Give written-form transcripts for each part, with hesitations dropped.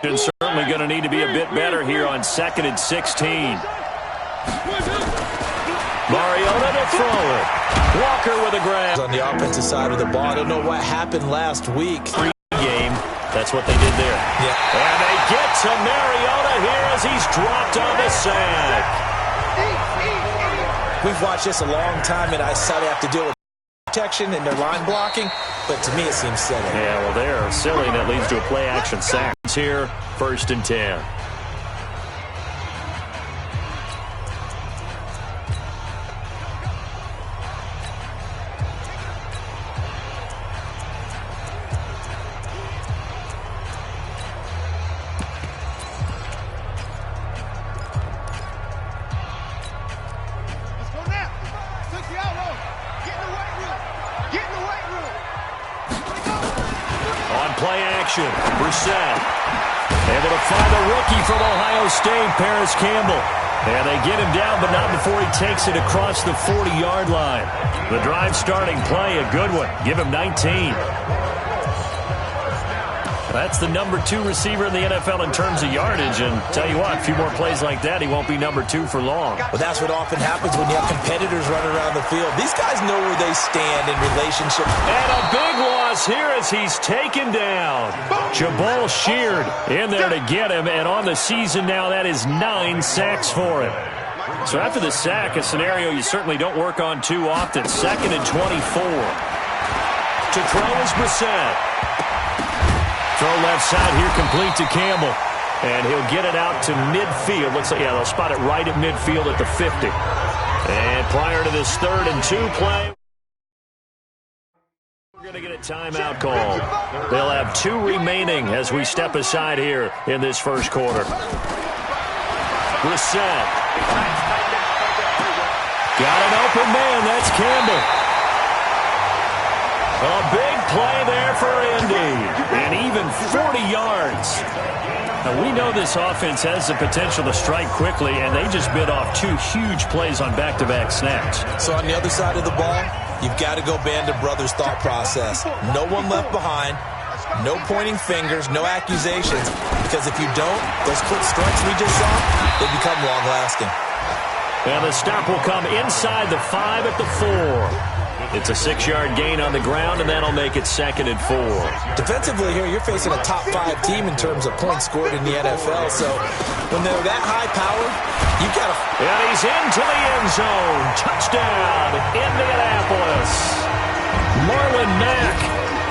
And certainly going to need to be a bit better here on 2nd and 16. Mariota to throw it. Walker with a grab. On the offensive side of the ball, I don't know what happened last week. Game. That's what they did there. Yeah. And they get to Mariota here as he's dropped on the sack. We've watched this a long time, and I saw they have to deal with protection and their line blocking, but to me it seems silly. Yeah, well, they're silly, and that leads to a play-action sack. It's here, 1st and 10. Brissett able to find the rookie from Ohio State, Paris Campbell. And they get him down, but not before he takes it across the 40-yard line. The drive starting play, a good one. Give him 19. That's the number 2 receiver in the NFL in terms of yardage. And tell you what, a few more plays like that, he won't be number 2 for long. Well, that's what often happens when you have competitors running around the field. These guys know where they stand in relationship. And a big loss here as he's taken down. Jabal Sheard in there to get him. And on the season now, that is 9 sacks for him. So after the sack, a scenario you certainly don't work on too often. 2nd and 24. To throw is Brissett. Throw left side here, complete to Campbell. And he'll get it out to midfield. Looks like, yeah, they'll spot it right at midfield at the 50. And prior to this 3rd and 2 play, we're going to get a timeout call. They'll have 2 remaining as we step aside here in this first quarter. Brissett. Got an open man. That's Campbell. A big play there for Indy, and even 40 yards. Now, we know this offense has the potential to strike quickly, and they just bit off 2 huge plays on back-to-back snaps. So on the other side of the ball, you've got to go Band of Brothers thought process. No one left behind, no pointing fingers, no accusations, because if you don't, those quick strikes we just saw, they become long-lasting. And the stop will come inside the 5 at the 4. It's a 6-yard gain on the ground, and that'll make it 2nd and 4. Defensively here, you're facing a top 5 team in terms of points scored in the NFL. So when they're that high power, you got to... And he's into the end zone. Touchdown, Indianapolis. Marlon Mack,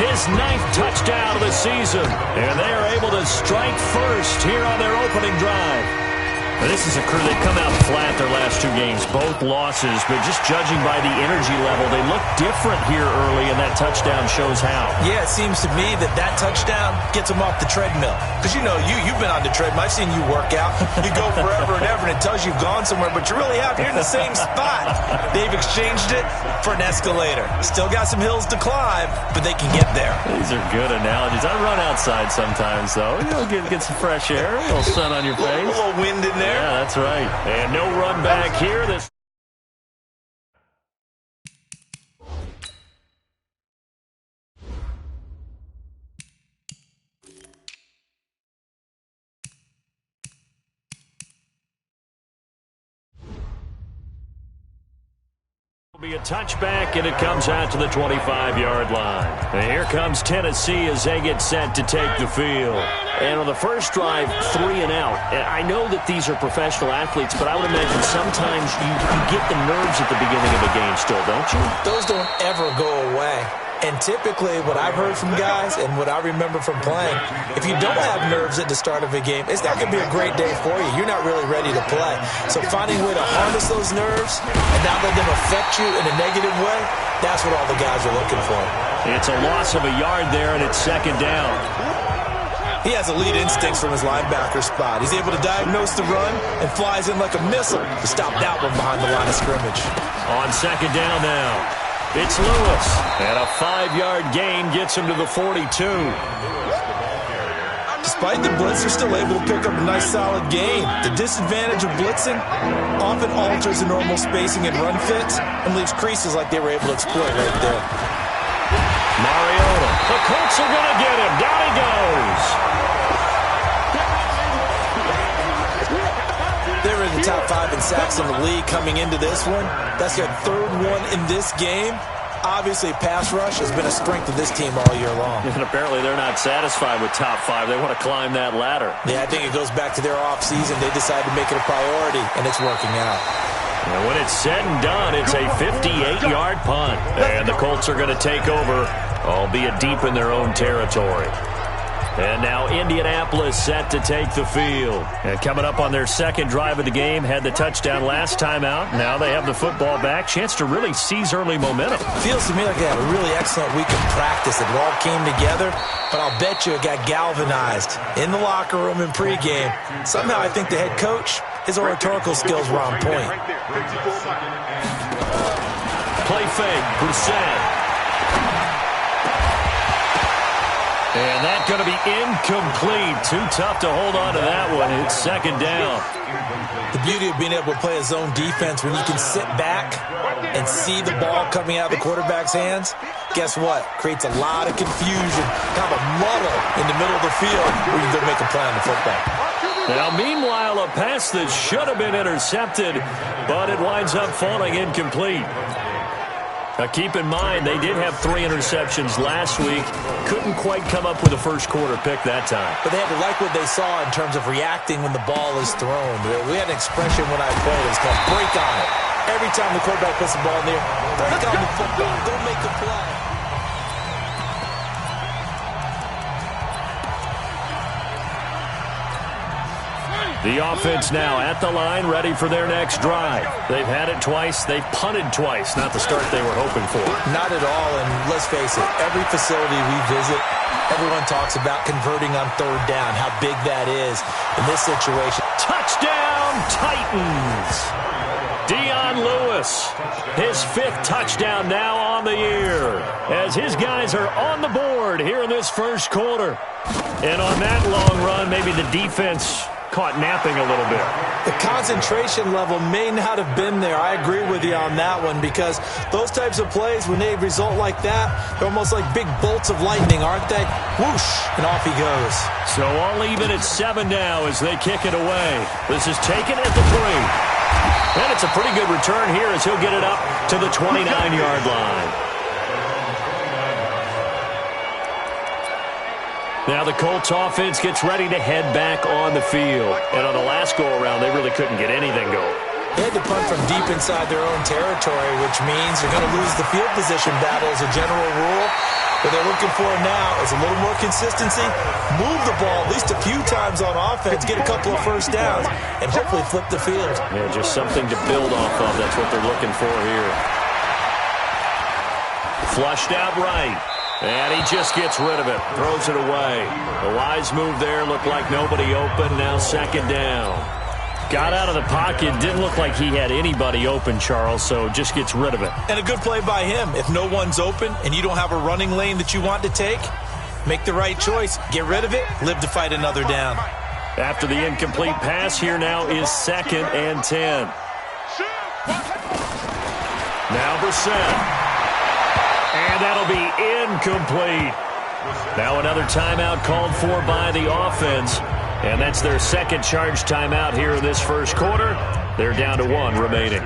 his 9th touchdown of the season. And they are able to strike first here on their opening drive. This is a crew that come out flat their last 2 games, both losses, but just judging by the energy level, they look different here early, and that touchdown shows how. Yeah, it seems to me that touchdown gets them off the treadmill. Because, you know, you've been on the treadmill. I've seen you work out. You go forever and ever, and it tells you you've gone somewhere, but you really have. You're in the same spot. They've exchanged it for an escalator. Still got some hills to climb, but they can get there. These are good analogies. I run outside sometimes, though. You know, get some fresh air, a little sun on your face. A little wind in there. Yeah, that's right. And no run back here. This will be a touchback, and it comes out to the 25-yard line. And here comes Tennessee as they get set to take the field. And on the first drive, 3 and out. And I know that these are professional athletes, but I would imagine sometimes you get the nerves at the beginning of a game still, don't you? Those don't ever go away. And typically what I've heard from guys and what I remember from playing, if you don't have nerves at the start of a game, it's not going to be a great day for you. You're not really ready to play. So finding a way to harness those nerves and not let them affect you in a negative way, that's what all the guys are looking for. It's a loss of a yard there, and it's 2nd down. He has elite instincts from his linebacker spot. He's able to diagnose the run and flies in like a missile to stop that one behind the line of scrimmage. On 2nd down now, it's Lewis. And a 5-yard gain gets him to the 42. Despite the blitz, they're still able to pick up a nice solid gain. The disadvantage of blitzing often alters the normal spacing and run fits and leaves creases like they were able to exploit right there. Mariota. The Colts are going to get him. Down he goes. 7 sacks in the league coming into this one. That's their 3rd one in this game. Obviously, pass rush has been a strength of this team all year long. And apparently they're not satisfied with top 5. They want to climb that ladder. Yeah, I think it goes back to their offseason. They decided to make it a priority, and it's working out. And when it's said and done, it's a 58-yard punt. And the Colts are going to take over, albeit deep in their own territory. And now Indianapolis set to take the field. And coming up on their 2nd drive of the game, had the touchdown last time out. Now they have the football back. Chance to really seize early momentum. Feels to me like they had a really excellent week of practice. It all came together, but I'll bet you it got galvanized in the locker room in pregame. Somehow I think the head coach, his oratorical skills were on point. Play fake, Brissett. And that's going to be incomplete. Too tough to hold on to that one. It's 2nd down. The beauty of being able to play a zone defense when you can sit back and see the ball coming out of the quarterback's hands, guess what? Creates a lot of confusion, kind of a muddle in the middle of the field where you can go make a play on the football. Now, meanwhile, a pass that should have been intercepted, but it winds up falling incomplete. Now, keep in mind, they did have 3 interceptions last week. Couldn't quite come up with a first-quarter pick that time. But they had to like what they saw in terms of reacting when the ball is thrown. We had an expression when I played. It's called break on it. Every time the quarterback puts the ball in there, break on the football. Don't make a play. The offense now at the line, ready for their next drive. They've had it twice. They've punted twice. Not the start they were hoping for. Not at all, and let's face it, every facility we visit, everyone talks about converting on 3rd down, how big that is in this situation. Touchdown, Titans! Dion Lewis, his 5th touchdown now on the year, as his guys are on the board here in this first quarter. And on that long run, maybe the defense caught napping a little bit. The concentration level may not have been there. I agree with you on that one, because those types of plays, when they result like that, they're almost like big bolts of lightning, aren't they? Whoosh, and off he goes. So all even at 7 now as they kick it away. This is taken at the 3. And it's a pretty good return here as he'll get it up to the 29-yard line. Now the Colts offense gets ready to head back on the field. And on the last go-around, they really couldn't get anything going. They had to punt from deep inside their own territory, which means you're going to lose the field position battle as a general rule. What they're looking for now is a little more consistency, move the ball at least a few times on offense, get a couple of first downs, and hopefully flip the field. Yeah, just something to build off of. That's what they're looking for here. Flushed out right. And he just gets rid of it, throws it away. A wise move there, looked like nobody open, now 2nd down. Got out of the pocket, didn't look like he had anybody open, Charles, so just gets rid of it. And a good play by him. If no one's open and you don't have a running lane that you want to take, make the right choice. Get rid of it, live to fight another down. After the incomplete pass, here now is 2nd and 10. Now Brissett. And that'll be incomplete. Now another timeout called for by the offense. And that's their 2nd charge timeout here in this first quarter. They're down to 1 remaining.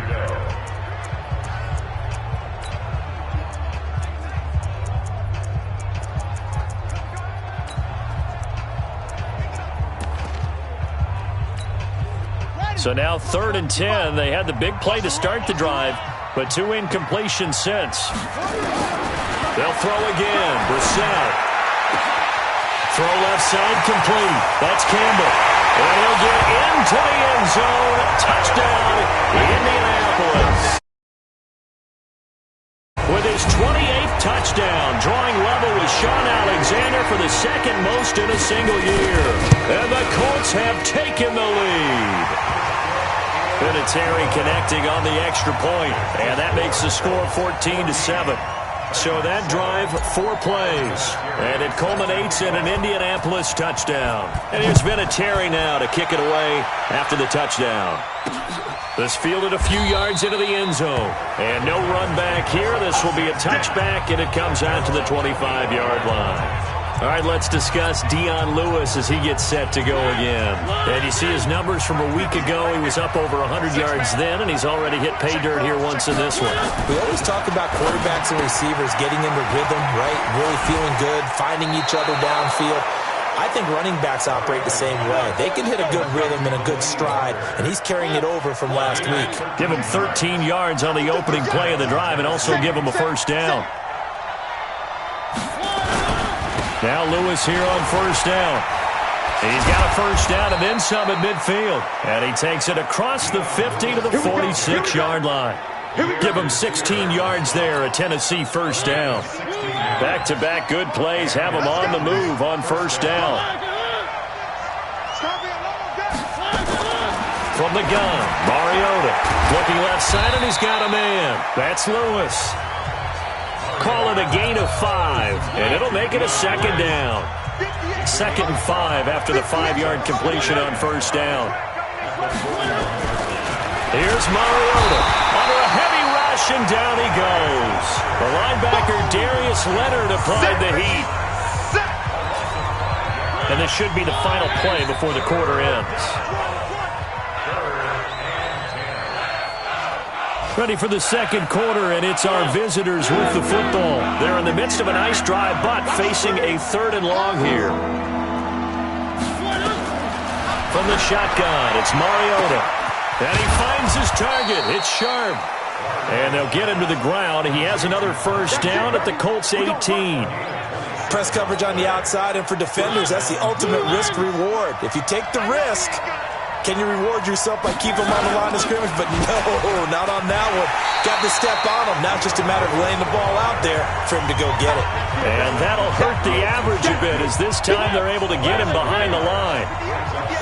So now 3rd and 10. They had the big play to start the drive, but 2 incompletions since. They'll throw again. Brissett. Throw left side complete. That's Campbell. And he'll get into the end zone. Touchdown, Indianapolis. With his 28th touchdown, drawing level with Sean Alexander for the 2nd most in a single year. And the Colts have taken the lead. Vinatieri connecting on the extra point, and that makes the score 14-7. So that drive, 4 plays, and it culminates in an Indianapolis touchdown. And here's Vinatieri now to kick it away after the touchdown. This fielded a few yards into the end zone, and no run back here. This will be a touchback, and it comes out to the 25-yard line. All right, let's discuss Dion Lewis as he gets set to go again. And you see his numbers from a week ago. He was up over 100 yards then, and he's already hit pay dirt here once in this one. We always talk about quarterbacks and receivers getting into rhythm, right? Really feeling good, finding each other downfield. I think running backs operate the same way. They can hit a good rhythm and a good stride, and he's carrying it over from last week. Give him 13 yards on the opening play of the drive and also give him a first down. Now Lewis here on first down. He's got a first down and then some at midfield. And he takes it across the 50 to the 46-yard line. Give him 16 yards there, a Tennessee first down. Back-to-back good plays have him on the move on first down. From the gun, Mariota looking left side, and he's got a man. That's Lewis. Call it a gain of 5, and it'll make it a second down. 2nd and 5 after the 5-yard completion on first down. Here's Mariota under a heavy rush, and down he goes. The linebacker Darius Leonard applied the heat. And this should be the final play before the quarter ends. Ready for the second quarter, and it's our visitors with the football. They're in the midst of a nice drive, but facing a 3rd and long here. From the shotgun, it's Mariota. And he finds his target. It's Sharp. And they'll get him to the ground. He has another first down at the Colts 18. Press coverage on the outside, and for defenders, that's the ultimate risk-reward. If you take the risk, can you reward yourself by keeping him on the line of scrimmage? But no, not on that one. Got to step on him. Now it's just a matter of laying the ball out there for him to go get it. And that'll hurt the average a bit, as this time they're able to get him behind the line.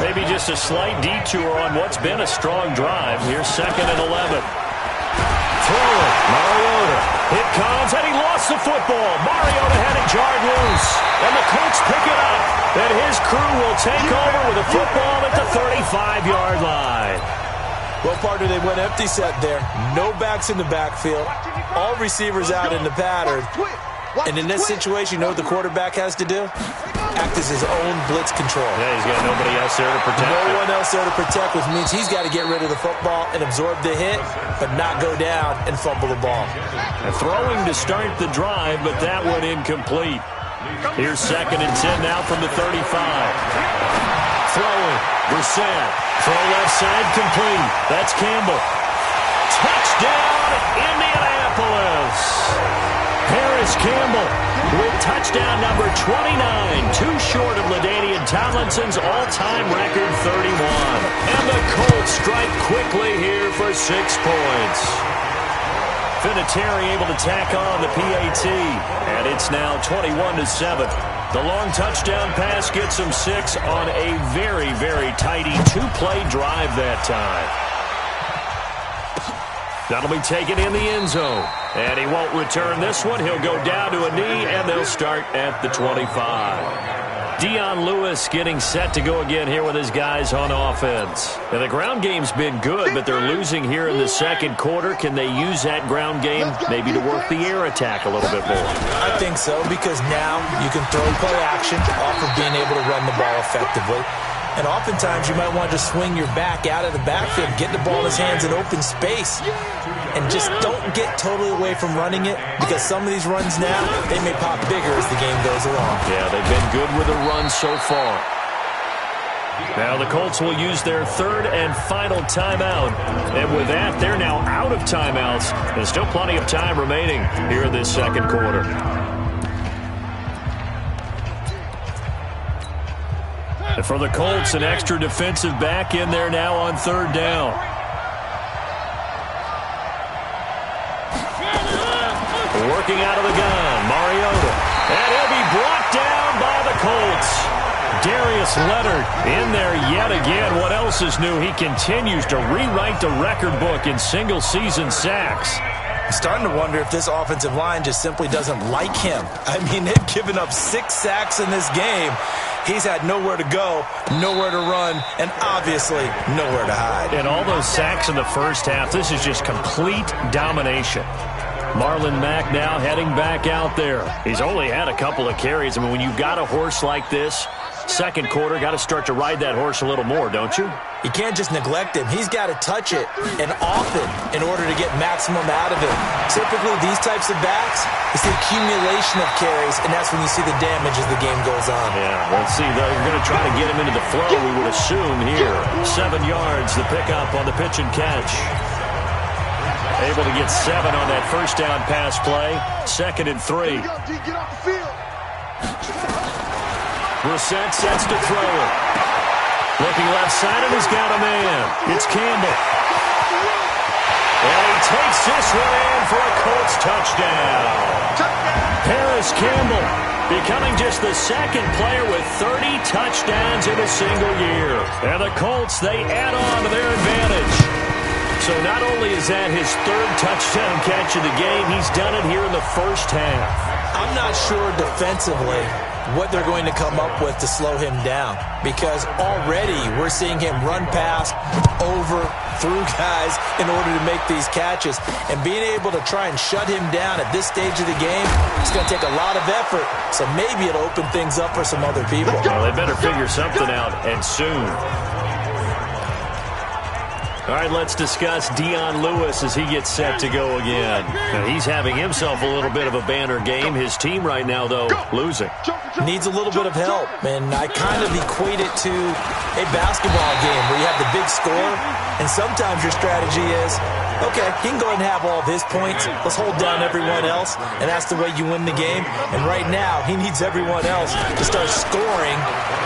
Maybe just a slight detour on what's been a strong drive. Here's 2nd and 11. Throw it. Mariota. It comes, and he lost the football. Mariota had it jarred loose. And the Colts pick it up. And his crew will take over with a football at the 35-yard line. Well, partner, they went empty set there. No backs in the backfield. All receivers out in the pattern. And in this situation, you know what the quarterback has to do? Act as his own blitz control. Yeah, he's got nobody else there to protect. No one else there to protect, which means he's got to get rid of the football and absorb the hit, but not go down and fumble the ball. And throwing to start the drive, but that one incomplete. Here's 2nd and 10 now from the 35. Throwing. Brissett. Throw left side complete. That's Campbell. Touchdown, Indianapolis. Harris Campbell with touchdown number 29, too short of LaDainian Tomlinson's all-time record 31. And the Colts strike quickly here for 6 points. Vinatieri able to tack on the PAT, and it's now 21-7. The long touchdown pass gets him 6 on a very, very tidy 2-play drive that time. That'll be taken in the end zone. And he won't return this one. He'll go down to a knee, and they'll start at the 25. Dion Lewis getting set to go again here with his guys on offense. And the ground game's been good, but they're losing here in the second quarter. Can they use that ground game maybe to work the air attack a little bit more? I think so, because now you can throw play action off of being able to run the ball effectively. And oftentimes you might want to just swing your back out of the backfield, get the ball in his hands in open space, and just don't get totally away from running it, because some of these runs now, they may pop bigger as the game goes along. Yeah, they've been good with the run so far. Now the Colts will use their 3rd and final timeout. And with that, they're now out of timeouts. There's still plenty of time remaining here in this second quarter. And for the Colts, an extra defensive back in there now on 3rd down. Working out of the gun, Mariota. And he'll be brought down by the Colts. Darius Leonard in there yet again. What else is new? He continues to rewrite the record book in single-season sacks. I'm starting to wonder if this offensive line just simply doesn't like him. I mean, they've given up 6 sacks in this game. He's had nowhere to go, nowhere to run, and obviously nowhere to hide. And all those sacks in the first half, this is just complete domination. Marlon Mack now heading back out there. He's only had a couple of carries. I mean, when you've got a horse like this, second quarter, got to start to ride that horse a little more, don't you? You can't just neglect him. He's got to touch it, and often, in order to get maximum out of it. Typically, these types of backs, it's the accumulation of carries, and that's when you see the damage as the game goes on. Yeah, let's see. They're going to try to get him into the flow, we would assume here. 7 yards, the pickup on the pitch and catch. Able to get 7 on that first down pass play. 2nd and 3. Brissett sets to throw it. Looking left side, and he's got a man. It's Campbell. And he takes this one in for a Colts touchdown. Paris Campbell becoming just the second player with 30 touchdowns in a single year. And the Colts, they add on to their advantage. So not only is that his 3rd touchdown catch of the game, he's done it here in the first half. I'm not sure defensively what they're going to come up with to slow him down, because already we're seeing him run past, over, through guys in order to make these catches. And being able to try and shut him down at this stage of the game, it's going to take a lot of effort. So maybe it'll open things up for some other people. Well, they better figure something out, and soon. All right, let's discuss Dion Lewis as he gets set to go again. Now, he's having himself a little bit of a banner game. His team right now, though, losing. Needs a little bit of help, and I kind of equate it to a basketball game where you have the big score, and sometimes your strategy is, okay, he can go ahead and have all of his points. Let's hold down everyone else, and that's the way you win the game. And right now, he needs everyone else to start scoring,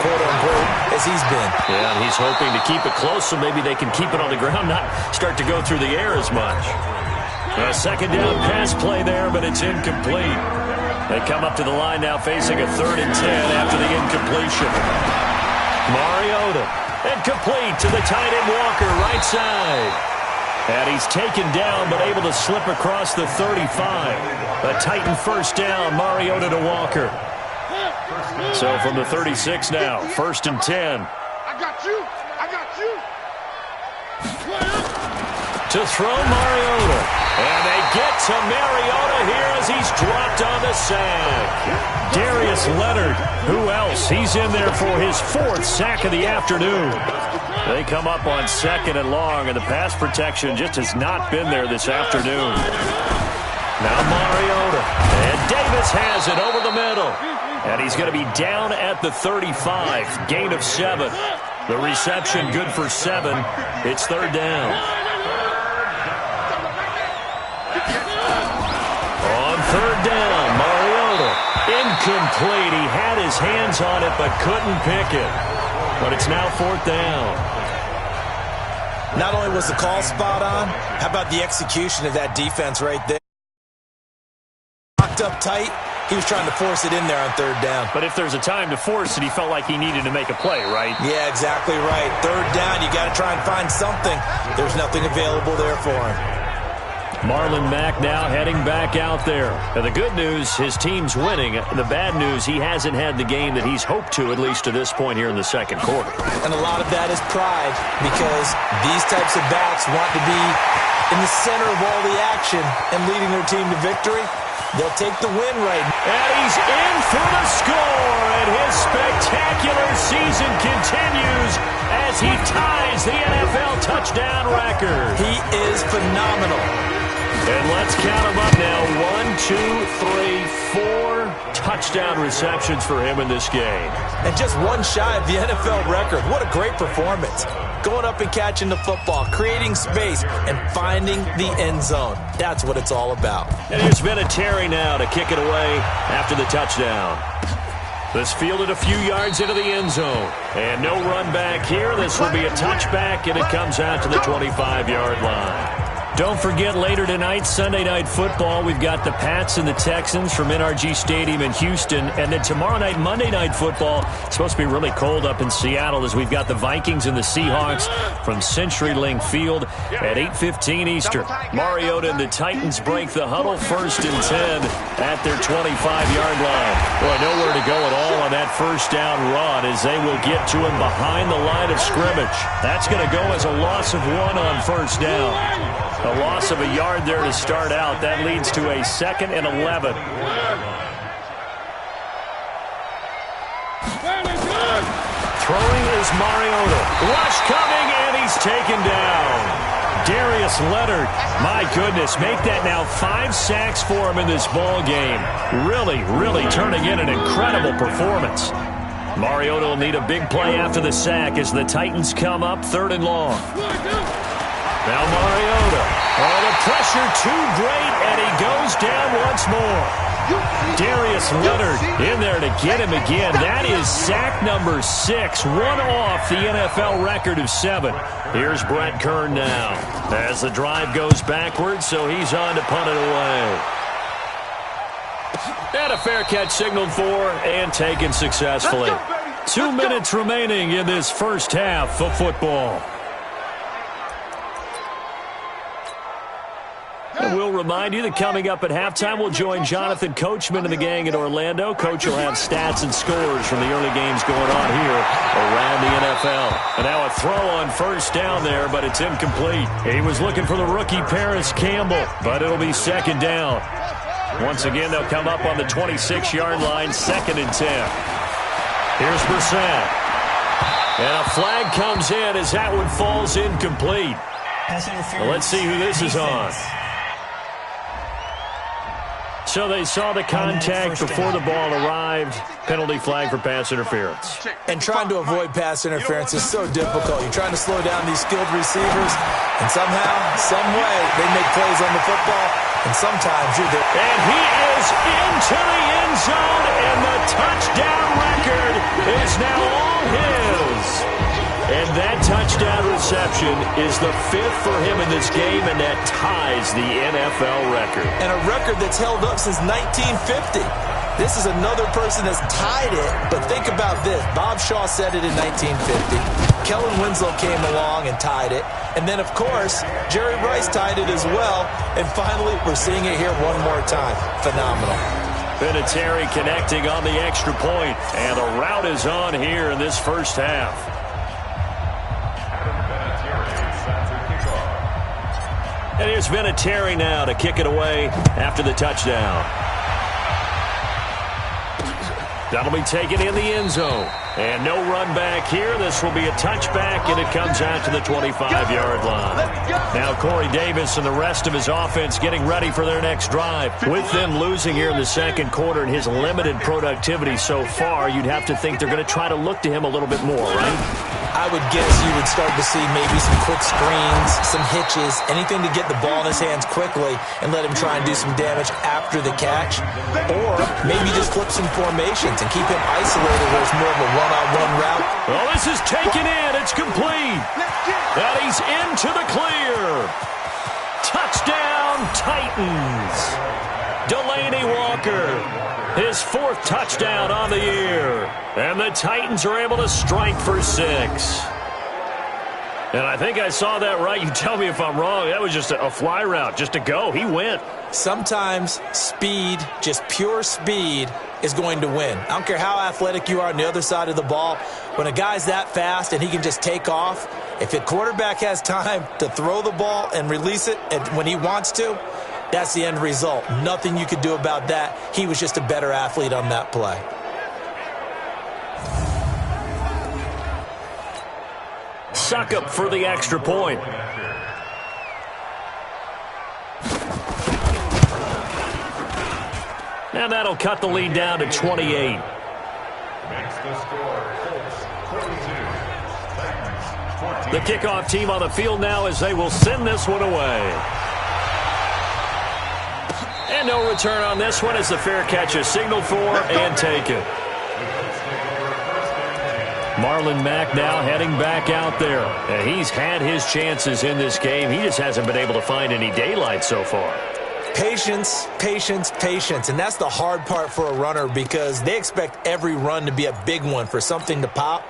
quote-unquote, as he's been. Yeah, and he's hoping to keep it close so maybe they can keep it on the ground, not start to go through the air as much. A 2nd down pass play there, but it's incomplete. They come up to the line now facing a 3rd and 10 after the incompletion. Mariota, incomplete to the tight end Walker, right side. And he's taken down, but able to slip across the 35. A Titan first down, Mariota to Walker. So from the 36 now, 1st and 10. I got you. To throw Mariota. And they get to Mariota here as he's dropped on the sack. Darius Leonard, who else? He's in there for his 4th sack of the afternoon. They come up on 2nd and long, and the pass protection just has not been there this afternoon. Now Mariota. And Davis has it over the middle. And he's going to be down at the 35. Gain of 7. The reception good for 7. It's 3rd down. On 3rd down, Mariota. Incomplete. He had his hands on it but couldn't pick it. But it's now 4th down. Not only was the call spot on, how about the execution of that defense right there? Locked up tight. He was trying to force it in there on 3rd down. But if there's a time to force it, he felt like he needed to make a play, right? Yeah, exactly right. 3rd down, you got to try and find something. There's nothing available there for him. Marlon Mack now heading back out there. And the good news, his team's winning. The bad news, he hasn't had the game that he's hoped to, at least to this point here in the 2nd quarter. And a lot of that is pride, because these types of backs want to be in the center of all the action and leading their team to victory. They'll take the win right now. And he's in for the score, and his spectacular season continues as he ties the NFL touchdown record. He is phenomenal. And let's count them up now. 1, 2, 3, 4 touchdown receptions for him in this game. And just one shy of the NFL record. What a great performance. Going up and catching the football, creating space, and finding the end zone. That's what it's all about. And here's Vinatieri now to kick it away after the touchdown. This fielded a few yards into the end zone. And no run back here. This will be a touchback, and it comes out to the 25-yard line. Don't forget, later tonight, Sunday Night Football, we've got the Pats and the Texans from NRG Stadium in Houston. And then tomorrow night, Monday Night Football, it's supposed to be really cold up in Seattle as we've got the Vikings and the Seahawks from CenturyLink Field at 8:15 Eastern. Mariota and the Titans break the huddle, 1st and 10 at their 25-yard line. Boy, nowhere to go at all on that first down run as they will get to him behind the line of scrimmage. That's going to go as a loss of 1 on 1st down. A A loss of a yard there to start out. That leads to a 2nd and 11. Throwing is Mariota. Rush coming, and he's taken down. Darius Leonard, my goodness, make that now 5 sacks for him in this ball game. Really, really turning in an incredible performance. Mariota will need a big play after the sack as the Titans come up 3rd and long. Now Mariota. Oh, the pressure too great, and he goes down once more. Darius Leonard in there to get him again. That is sack number 6, one off the NFL record of 7. Here's Brett Kern now as the drive goes backwards, so he's on to punt it away. And a fair catch signaled for and taken successfully. 2 minutes remaining in this first half of football. And we'll remind you that coming up at halftime, we'll join Jonathan Coachman and the gang in Orlando. Coach will have stats and scores from the early games going on here around the NFL. And now a throw on first down there, but it's incomplete. He was looking for the rookie Paris Campbell, but it'll be 2nd down. Once again, they'll come up on the 26-yard line, 2nd and 10. Here's Brissett. And a flag comes in as that one falls incomplete. Well, let's see who this is on. So they saw the contact before the ball arrived. Penalty flag for pass interference. And trying to avoid pass interference is so difficult. You're trying to slow down these skilled receivers, and somehow, some way, they make plays on the football, and sometimes you're there. And he is into the end zone, and the touchdown record is now all his. And that touchdown reception is the 5th for him in this game, and that ties the NFL record. And a record that's held up since 1950. This is another person that's tied it, but think about this. Bob Shaw said it in 1950. Kellen Winslow came along and tied it. And then, of course, Jerry Rice tied it as well. And finally, we're seeing it here one more time. Phenomenal. Vinatieri connecting on the extra point, and the route is on here in this first half. And here's Vinatieri now to kick it away after the touchdown. That'll be taken in the end zone. And no run back here. This will be a touchback, and it comes out to the 25-yard line. Now Corey Davis and the rest of his offense getting ready for their next drive. With them losing here in the second quarter and his limited productivity so far, you'd have to think they're going to try to look to him a little bit more, right? I would guess you would start to see maybe some quick screens, some hitches, anything to get the ball in his hands quickly and let him try and do some damage after the catch. Or maybe just flip some formations and keep him isolated where it's more of a one-on-one route. Well, this is taken in. It's complete. And he's into the clear. Touchdown, Titans. Delaney Walker, his 4th touchdown on the year. And the Titans are able to strike for 6. And I think I saw that right. You tell me if I'm wrong. That was just a fly route, just to go. He went. Sometimes speed, just pure speed, is going to win. I don't care how athletic you are on the other side of the ball. When a guy's that fast and he can just take off, if a quarterback has time to throw the ball and release it when he wants to, that's the end result. Nothing you could do about that. He was just a better athlete on that play. Suckup for the extra point. And that'll cut the lead down to 28. The kickoff team on the field now as they will send this one away. And no return on this one as the fair catch is signaled for and taken. Marlon Mack now heading back out there. And he's had his chances in this game. He just hasn't been able to find any daylight so far. Patience, patience, patience. And that's the hard part for a runner because they expect every run to be a big one for something to pop.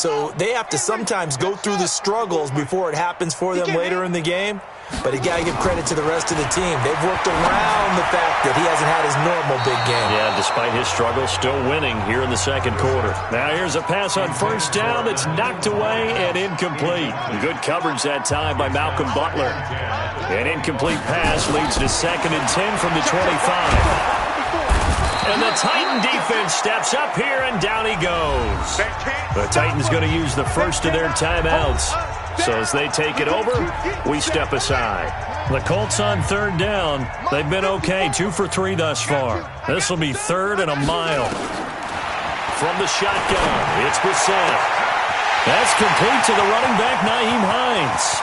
So they have to sometimes go through the struggles before it happens for them later in the game. But you got to give credit to the rest of the team. They've worked around the fact that he hasn't had his normal big game. Yeah, despite his struggles, still winning here in the second quarter. Now here's a pass on first down that's knocked away and incomplete. Good coverage that time by Malcolm Butler. An incomplete pass leads to 2nd and 10 from the 25. And the Titan defense steps up here, and down he goes. The Titans going to use the first of their timeouts. So as they take it over, we step aside. The Colts on 3rd down. They've been okay, 2 for 3 thus far. This will be 3rd and a mile. From the shotgun, it's Brissett. That's complete to the running back, Nyheim Hines.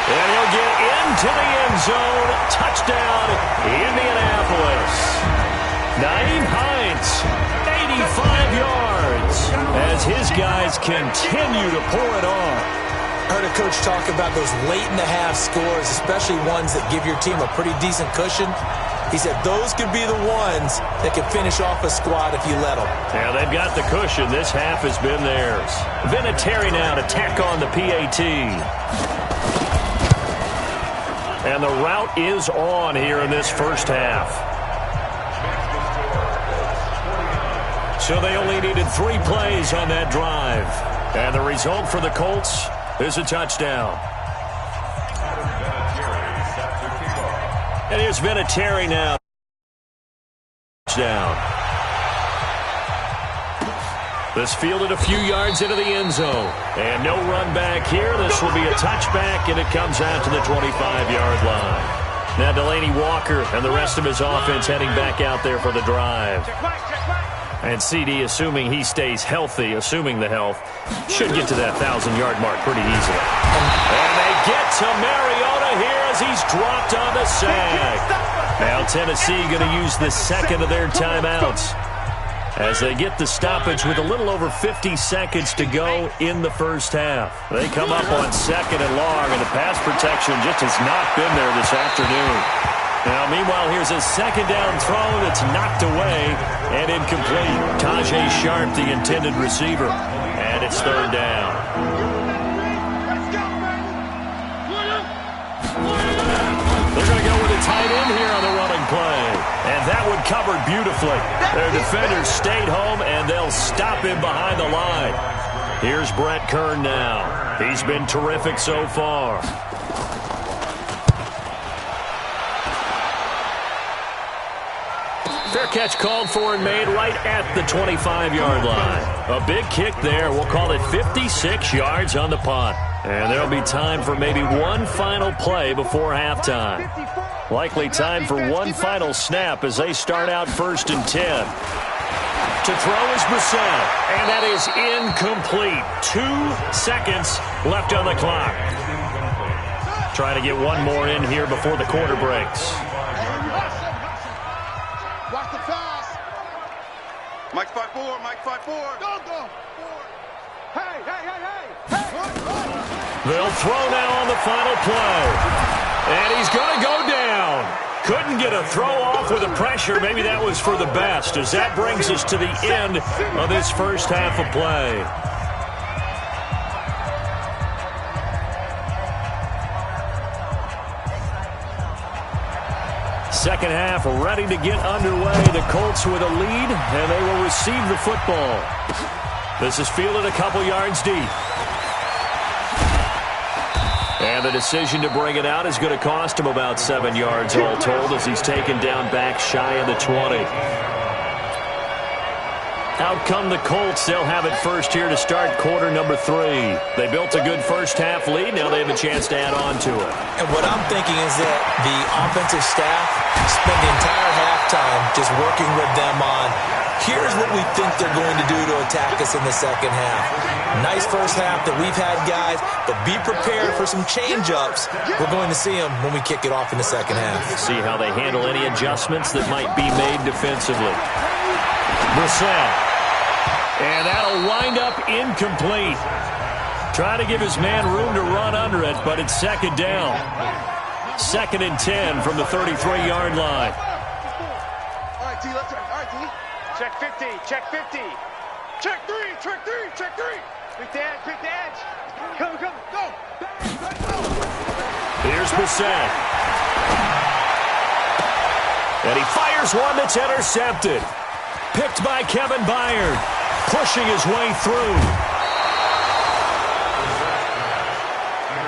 And he'll get into the end zone. Touchdown, Indianapolis. Nyheim Hines, 85 yards, as his guys continue to pour it on. I heard a coach talk about those late-in-the-half scores, especially ones that give your team a pretty decent cushion. He said those could be the ones that could finish off a squad if you let them. Yeah, they've got the cushion. This half has been theirs. Vinatieri now to tack on the PAT. And the route is on here in this first half. So they only needed 3 plays on that drive. And the result for the Colts is a touchdown. And here's Vinatieri now. Touchdown. This fielded a few yards into the end zone. And no run back here. This will be a touchback, and it comes out to the 25-yard line. Now Delaney Walker and the rest of his offense heading back out there for the drive. And CD, assuming he stays healthy, assuming the health, should get to that 1,000-yard mark pretty easily. And they get to Mariota here as he's dropped on the sag. Now Tennessee going to use the second of their timeouts as they get the stoppage with a little over 50 seconds to go in the first half. They come up on 2nd and long, and the pass protection just has not been there this afternoon. Now, meanwhile, here's a 2nd down throw that's knocked away and incomplete. Tajay Sharp, the intended receiver, and it's 3rd down. They're going to go with a tight end here on the running play. And that one covered beautifully. Their defenders stayed home, and they'll stop him behind the line. Here's Brett Kern now. He's been terrific so far. Fair catch called for and made right at the 25-yard line. A big kick there. We'll call it 56 yards on the punt. And there'll be time for maybe one final play before halftime. Likely time for one final snap as they start out 1st and 10. To throw is Brissett, and that is incomplete. 2 seconds left on the clock. Trying to get one more in here before the quarter breaks. Watch the pass. Mike 5-4, Mike 5-4. Go. Hey. They'll throw now on the final play. And he's going to go down. Couldn't get a throw off with the pressure. Maybe that was for the best, as that brings us to the end of this first half of play. Second half ready to get underway. The Colts with a lead, and they will receive the football. This is fielded a couple yards deep. And the decision to bring it out is going to cost him about 7 yards all told as he's taken down back shy of the 20. Out come the Colts. They'll have it first here to start quarter number 3. They built a good first half lead. Now they have a chance to add on to it. And what I'm thinking is that the offensive staff spent the entire halftime just working with them on, here's what we think they're going to do to attack us in the second half. Nice first half that we've had, guys, but be prepared for some change-ups. We're going to see them when we kick it off in the second half. See how they handle any adjustments that might be made defensively. Brissett. And that'll wind up incomplete. Trying to give his man room to run under it, but it's 2nd down. 2nd and 10 from the 33-yard line. All right, T, let's turn. All right, T. Check 50, check 50. Check 3, check 3, check 3. Pick the edge, pick the edge. Come, go. Here's Brissett. And he fires one that's intercepted. Picked by Kevin Byard. Pushing his way through.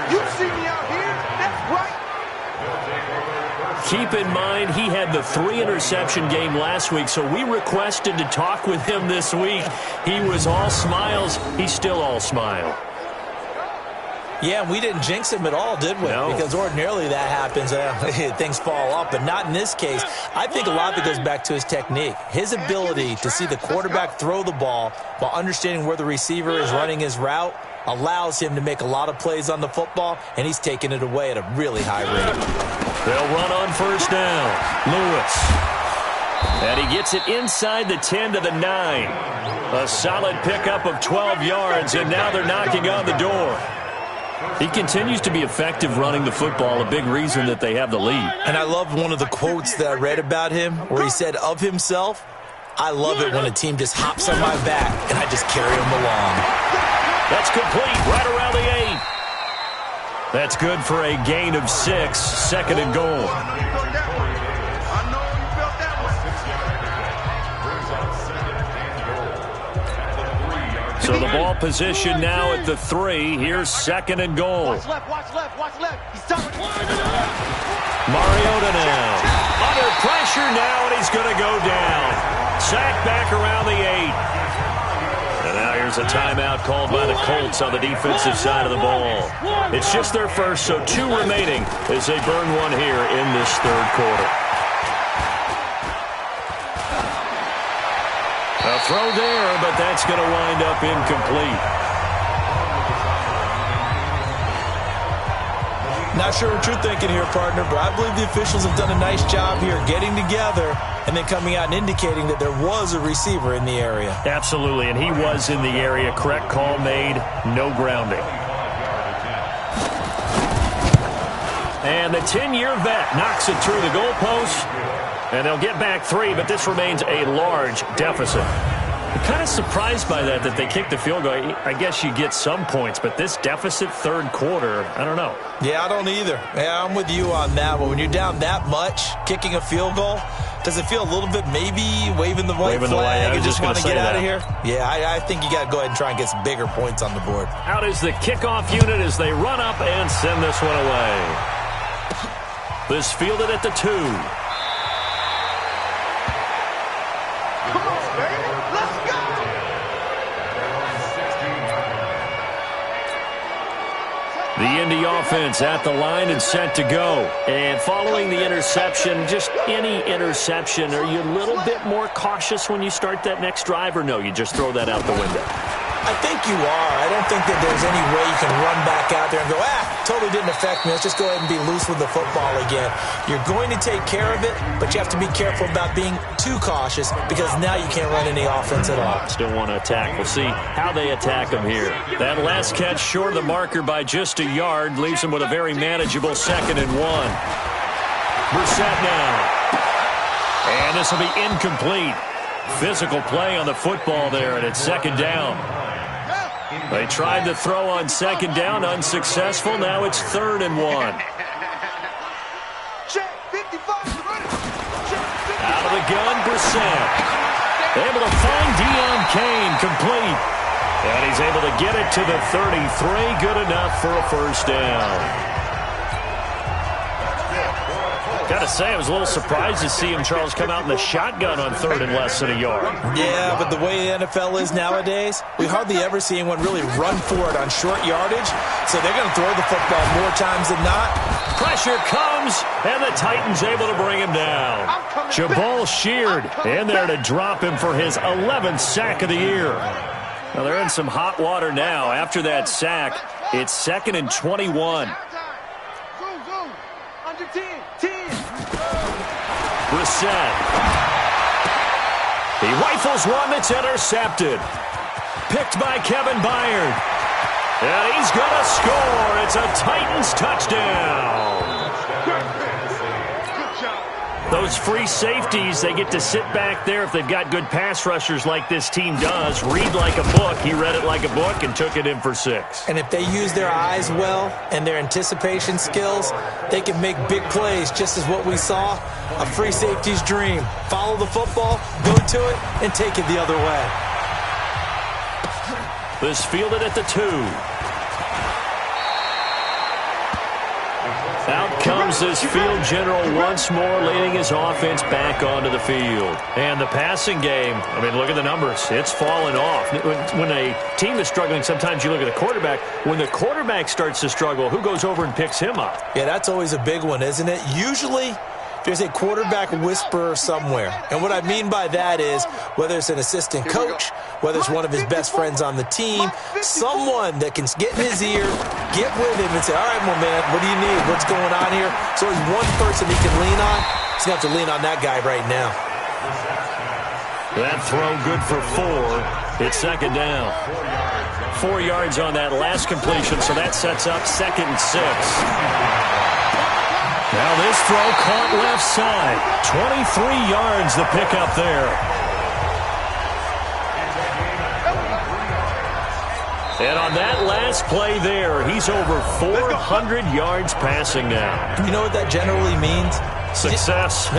You see me out here? That's right. Keep in mind, he had the 3-interception game last week, so we requested to talk with him this week. He was all smiles. He's still all smile. Yeah, we didn't jinx him at all, did we? No. Because ordinarily that happens. Things fall off, but not in this case. I think a lot of it goes back to his technique. His ability to see the quarterback throw the ball while understanding where the receiver is running his route allows him to make a lot of plays on the football, and he's taking it away at a really high rate. They'll run on first down. Lewis. And he gets it inside the 10 to the 9. A solid pickup of 12 yards, and now they're knocking on the door. He continues to be effective running the football, a big reason that they have the lead. And I love one of the quotes that I read about him where he said of himself, "I love it when a team just hops on my back and I just carry them along." That's complete right around the 8. That's good for a gain of 6, second and goal. So the ball position now at the 3. Here's second and goal. Watch left, watch left, watch left. He's talking. Mariota now. Under pressure now, and he's going to go down. Sacked back around the 8. And now here's a timeout called by the Colts on the defensive side of the ball. It's just their first, so 2 remaining as they burn one here in this third quarter. A throw there, but that's going to wind up incomplete. Not sure what you're thinking here, partner, but I believe the officials have done a nice job here getting together and then coming out and indicating that there was a receiver in the area. Absolutely, and he was in the area. Correct call made. No grounding. And the 10-year vet knocks it through the goalpost. And they'll get back 3, but this remains a large deficit. I'm kind of surprised by that they kicked the field goal. I guess you get some points, but this deficit third quarter, I don't know. Yeah, I don't either. Yeah, I'm with you on that one. When you're down that much, kicking a field goal, does it feel a little bit maybe waving the white flag and just want to get out of here? Yeah, I think you got to go ahead and try and get some bigger points on the board. Out is the kickoff unit as they run up and send this one away. This fielded at the 2. The Indy offense at the line and set to go. And following the interception, just any interception, are you a little bit more cautious when you start that next drive, or no, you just throw that out the window? I think you are. I don't think that there's any way you can run back out there and go, totally didn't affect me. Let's just go ahead and be loose with the football again. You're going to take care of it, but you have to be careful about being too cautious because now you can't run any offense at all. Still want to attack. We'll see how they attack them here. That last catch short of the marker by just a yard leaves them with a very manageable 2nd and 1. Brissett now. And this will be incomplete. Physical play on the football there, and it's 2nd down. They tried to throw on 2nd down, unsuccessful. Now it's 3rd and 1. Out of the gun, Brissett. Able to find Deion Kane, complete. And he's able to get it to the 33. Good enough for a first down. Got to say, I was a little surprised to see him, Charles, come out in the shotgun on 3rd and less than a yard. Yeah, but the way the NFL is nowadays, we hardly ever see anyone really run for it on short yardage. So they're going to throw the football more times than not. Pressure comes, and the Titans able to bring him down. Jabal Sheard in there to drop him for his 11th sack of the year. Well, they're in some hot water now. After that sack, it's 2nd and 21. Brissett. He rifles one that's intercepted. Picked by Kevin Byard. And he's going to score. It's a Titans touchdown. Those free safeties, they get to sit back there if they've got good pass rushers like this team does. Read like a book. He read it like a book and took it in for 6. And if they use their eyes well and their anticipation skills, they can make big plays, just as what we saw. A free safety's dream. Follow the football, go to it, and take it the other way. This fielded at the 2. Out comes this field general once more, leading his offense back onto the field. And the passing game, I mean, look at the numbers. It's fallen off. When a team is struggling, sometimes you look at the quarterback. When the quarterback starts to struggle, who goes over and picks him up? Yeah, that's always a big one, isn't it? Usually, there's a quarterback whisperer somewhere. And what I mean by that is, whether it's an assistant coach, whether it's one of his best friends on the team, someone that can get in his ear, get with him and say, all right, well, man, what do you need? What's going on here? So there's one person he can lean on. He's going to have to lean on that guy right now. That throw good for 4. It's second down. 4 yards on that last completion, so that sets up 2nd and 6. Now this throw caught left side. 23 yards the pickup there. And on that last play there, he's over 400 yards passing now. You know what that generally means? Success.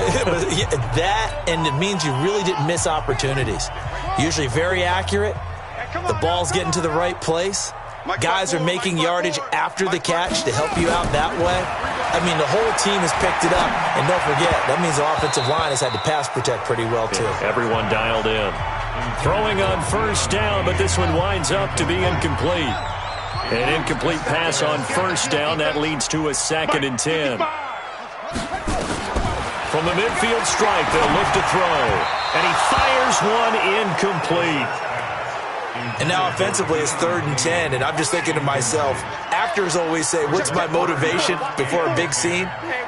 That, and it means you really didn't miss opportunities. Usually very accurate. The ball's getting to the right place. Guys are making yardage after the catch to help you out that way. I mean, the whole team has picked it up. And don't forget, that means the offensive line has had to pass protect pretty well, too. Everyone dialed in. Throwing on first down, but this one winds up to be incomplete. An incomplete pass on first down. That leads to a 2nd and 10. From the midfield stripe, they'll look to throw. And he fires one incomplete. And now offensively it's 3rd and 10, and I'm just thinking to myself, actors always say, what's my motivation before a big scene?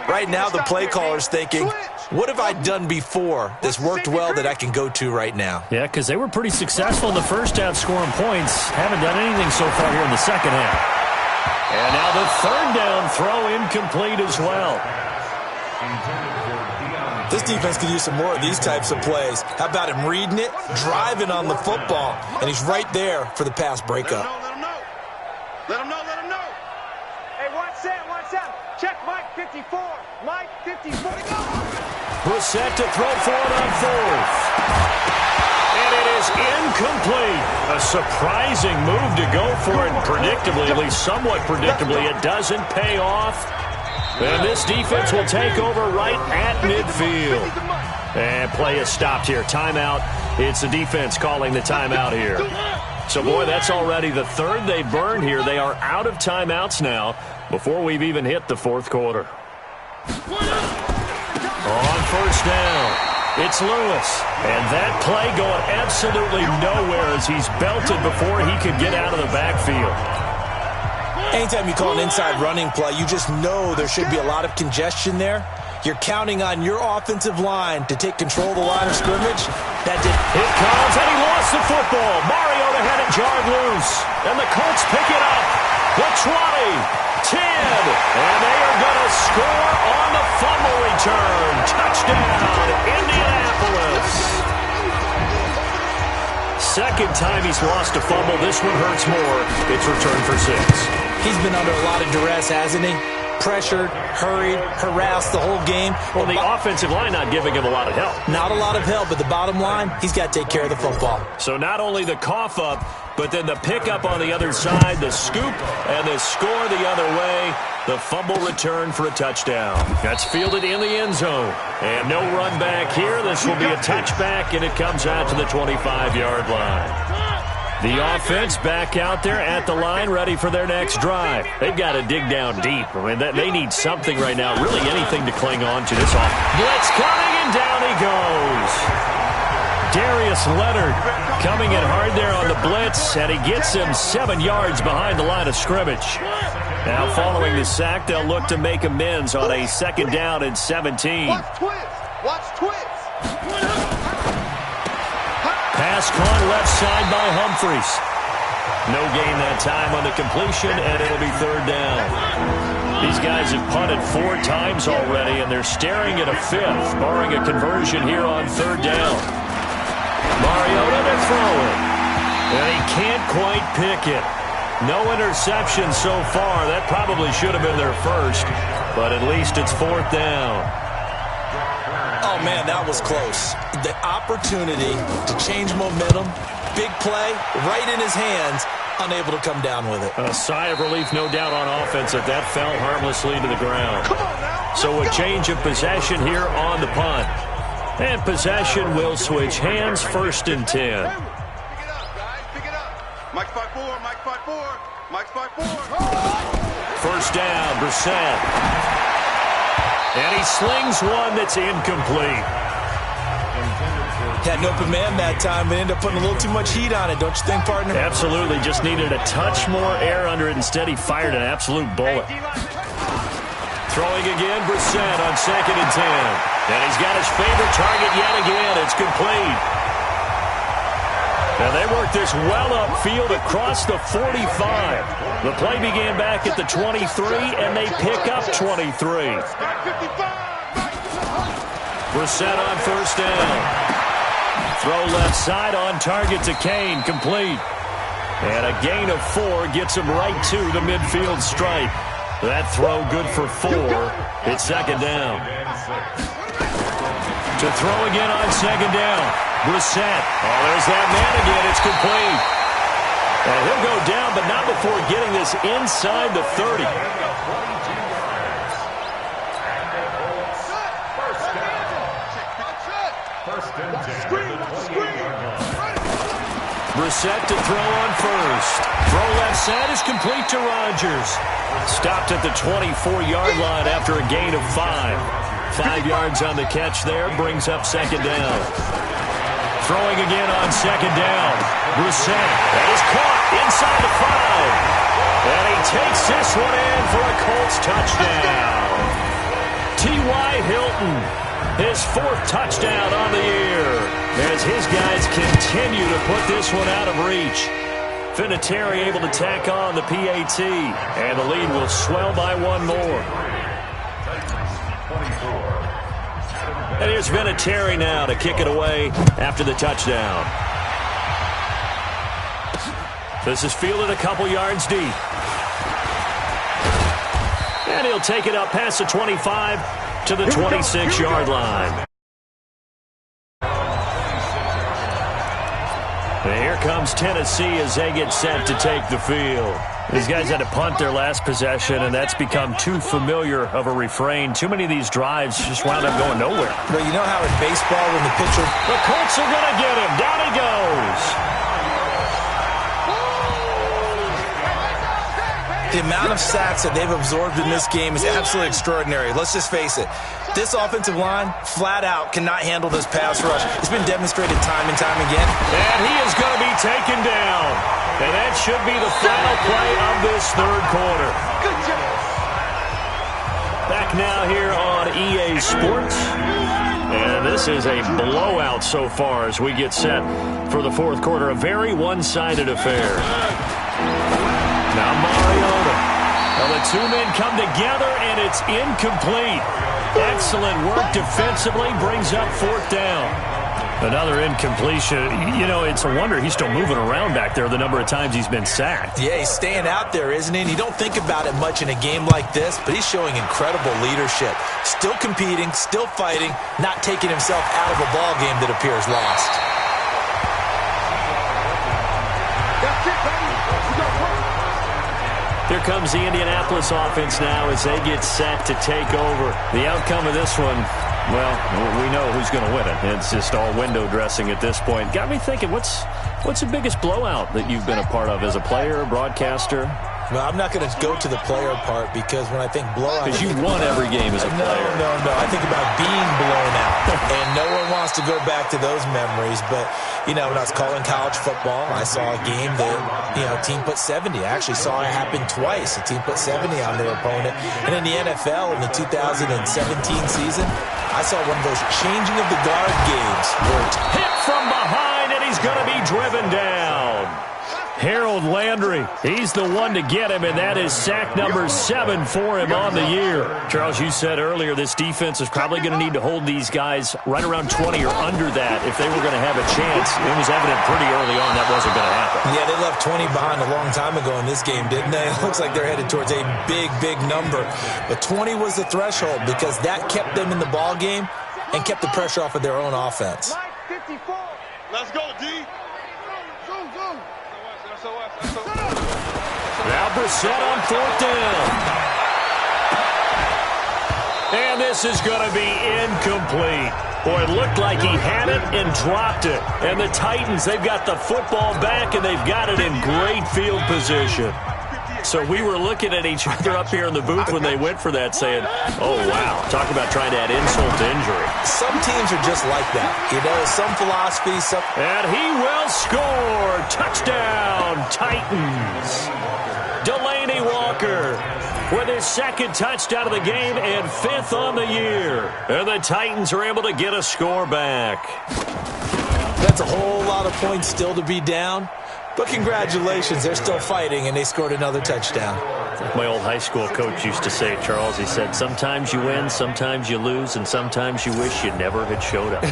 Right now the play caller's thinking, what have I done before that's worked well that I can go to right now? Yeah, because they were pretty successful in the first half scoring points. Haven't done anything so far here in the second half. And now the 3rd down throw incomplete as well. This defense could use some more of these types of plays. How about him reading it, driving on the football, and he's right there for the pass breakup. Let him know. Let him know. Let him know. Hey, watch that. Check Mike 54. Mike 54. We're set to throw for it on 4th. And it is incomplete. A surprising move to go for it predictably, at least somewhat predictably. It doesn't pay off. And this defense will take over right at midfield. And play is stopped here. Timeout. It's the defense calling the timeout here. So, boy, that's already the 3rd they burned here. They are out of timeouts now before we've even hit the 4th quarter. On first down, it's Lewis. And that play going absolutely nowhere as he's belted before he could get out of the backfield. Anytime you call an inside running play, you just know there should be a lot of congestion there. You're counting on your offensive line to take control of the line of scrimmage. That did. It comes, and he lost the football. Mariota had it jarred loose. And the Colts pick it up. The 20, 10, and they are going to score on the fumble return. Touchdown, Indianapolis. Second time he's lost a fumble. This one hurts more. It's returned for 6. He's been under a lot of duress, hasn't he? Pressured, hurried, harassed the whole game. Well, the offensive line not giving him a lot of help. Not a lot of help, but the bottom line, he's got to take care of the football. So not only the cough up, but then the pickup on the other side, the scoop, and the score the other way. The fumble return for a touchdown. That's fielded in the end zone. And no run back here. This will be a touchback, and it comes out to the 25-yard line. The offense back out there at the line, ready for their next drive. They've got to dig down deep. I mean, they need something right now, really anything to cling on to. This offense. Blitz coming, and down he goes. Darius Leonard coming in hard there on the blitz, and he gets him 7 yards behind the line of scrimmage. Now, following the sack, they'll look to make amends on a 2nd down and 17. Watch twits. Pass caught left side by Humphries. No gain that time on the completion, and it'll be third down. These guys have punted 4 times already, and they're staring at a 5th, barring a conversion here on third down. Mariota to throw it, and he can't quite pick it. No interception so far. That probably should have been their first, but at least it's fourth down. Oh, man, that was close. The opportunity to change momentum, big play, right in his hands, unable to come down with it. A sigh of relief, no doubt, on offense if that fell harmlessly to the ground. So a change of possession here on the punt. And possession will switch hands, 1st and 10. Pick it up, guys. Pick it up. Mike's 5-4. Mike's 5-4. Mike's 5-4. First down, Brissett. And he slings one that's incomplete. Had an open man that time, but ended up putting a little too much heat on it, don't you think, partner? Absolutely. Just needed a touch more air under it. Instead, he fired an absolute bullet. Throwing again, Brissett on 2nd and 10. And he's got his favorite target yet again. It's complete. And they work this well upfield across the 45. The play began back at the 23, and they pick up 23. Brissett on 1st down. Throw left side on target to Kane, complete. And a gain of 4 gets him right to the midfield stripe. That throw good for 4. It's 2nd down. To throw again on 2nd down. Brissett. Oh, there's that man again. It's complete. And he'll go down, but not before getting this inside the 30. Brissett to throw on 1st. Throw left side is complete to Rodgers. Stopped at the 24-yard line after a gain of 5. 5 yards on the catch there, brings up 2nd down. Throwing again on 2nd down. Brissett, that is caught inside the 5. And he takes this one in for a Colts touchdown. T.Y. Hilton, his 4th touchdown on the year, as his guys continue to put this one out of reach. Vinatieri able to tack on the PAT, and the lead will swell by 1 more. And here's Vinatieri now to kick it away after the touchdown. This is fielded a couple yards deep. And he'll take it up past the 25 to the 26-yard line. And here comes Tennessee as they get set to take the field. These guys had to punt their last possession, and that's become too familiar of a refrain. Too many of these drives just wound up going nowhere. Well, you know how in baseball when the pitcher... The Colts are going to get him. Down he goes. The amount of sacks that they've absorbed in this game is absolutely extraordinary. Let's just face it. This offensive line, flat out, cannot handle this pass rush. It's been demonstrated time and time again. And he is going to be taken down. And that should be the final play of this 3rd quarter. Back now here on EA Sports. And this is a blowout so far as we get set for the 4th quarter. A very one-sided affair. Now Mariota. Well, the 2 men come together, and it's incomplete. Excellent work defensively, brings up 4th down. Another incompletion. You know, it's a wonder he's still moving around back there the number of times he's been sacked. Yeah, he's staying out there, isn't he? And you don't think about it much in a game like this, but he's showing incredible leadership. Still competing, still fighting, not taking himself out of a ball game that appears lost. Here comes the Indianapolis offense now as they get set to take over. The outcome of this one, well, we know who's going to win it. It's just all window dressing at this point. Got me thinking, what's the biggest blowout that you've been a part of as a player, broadcaster? Well, I'm not going to go to the player part because when I think blowout... Because you won every game as a player. No. I think about being blown out. And no one wants to go back to those memories. But, you know, when I was calling college football, I saw a game that, you know, a team put 70. I actually saw it happen twice. A team put 70 on their opponent. And in the NFL, in the 2017 season, I saw one of those changing of the guard games where it's hit from behind, and he's going to be driven down. Harold Landry, he's the one to get him, and that is sack number 7 for him on the year. Charles, you said earlier this defense is probably going to need to hold these guys right around 20 or under that if they were going to have a chance. It was evident pretty early on that wasn't going to happen. Yeah, they left 20 behind a long time ago in this game, didn't they? It looks like they're headed towards a big, big number. But 20 was the threshold because that kept them in the ball game and kept the pressure off of their own offense. Let's go, D. Now Brissett on 4th down. And this is going to be incomplete. Boy, it looked like he had it and dropped it. And the Titans, they've got the football back, and they've got it in great field position. So we were looking at each other up here in the booth when they went for that saying, oh, wow, talk about trying to add insult to injury. Some teams are just like that. You know, some philosophy, some... And he will score. Touchdown, Titans. Delaney Walker with his 2nd touchdown of the game and 5th on the year. And the Titans are able to get a score back. That's a whole lot of points still to be down. But congratulations, they're still fighting, and they scored another touchdown. My old high school coach used to say, Charles, he said, sometimes you win, sometimes you lose, and sometimes you wish you never had showed up.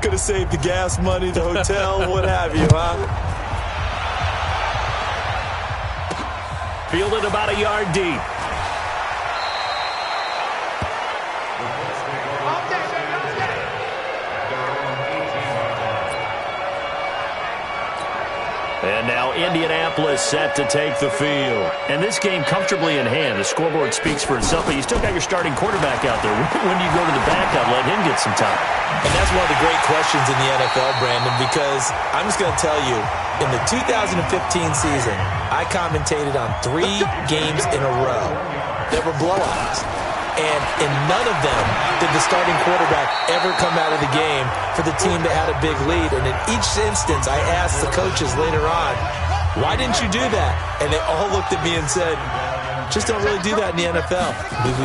Could have saved the gas money, the hotel, what have you, huh? Fielded about a yard deep. And now Indianapolis set to take the field. And this game comfortably in hand. The scoreboard speaks for itself, but you still got your starting quarterback out there. When do you go to the backup, let him get some time? And that's one of the great questions in the NFL, Brandon, because I'm just going to tell you, in the 2015 season, I commentated on 3 games in a row that were blowouts. And in none of them did the starting quarterback ever come out of the game for the team that had a big lead. And in each instance, I asked the coaches later on, why didn't you do that? And they all looked at me and said, just don't really do that in the NFL.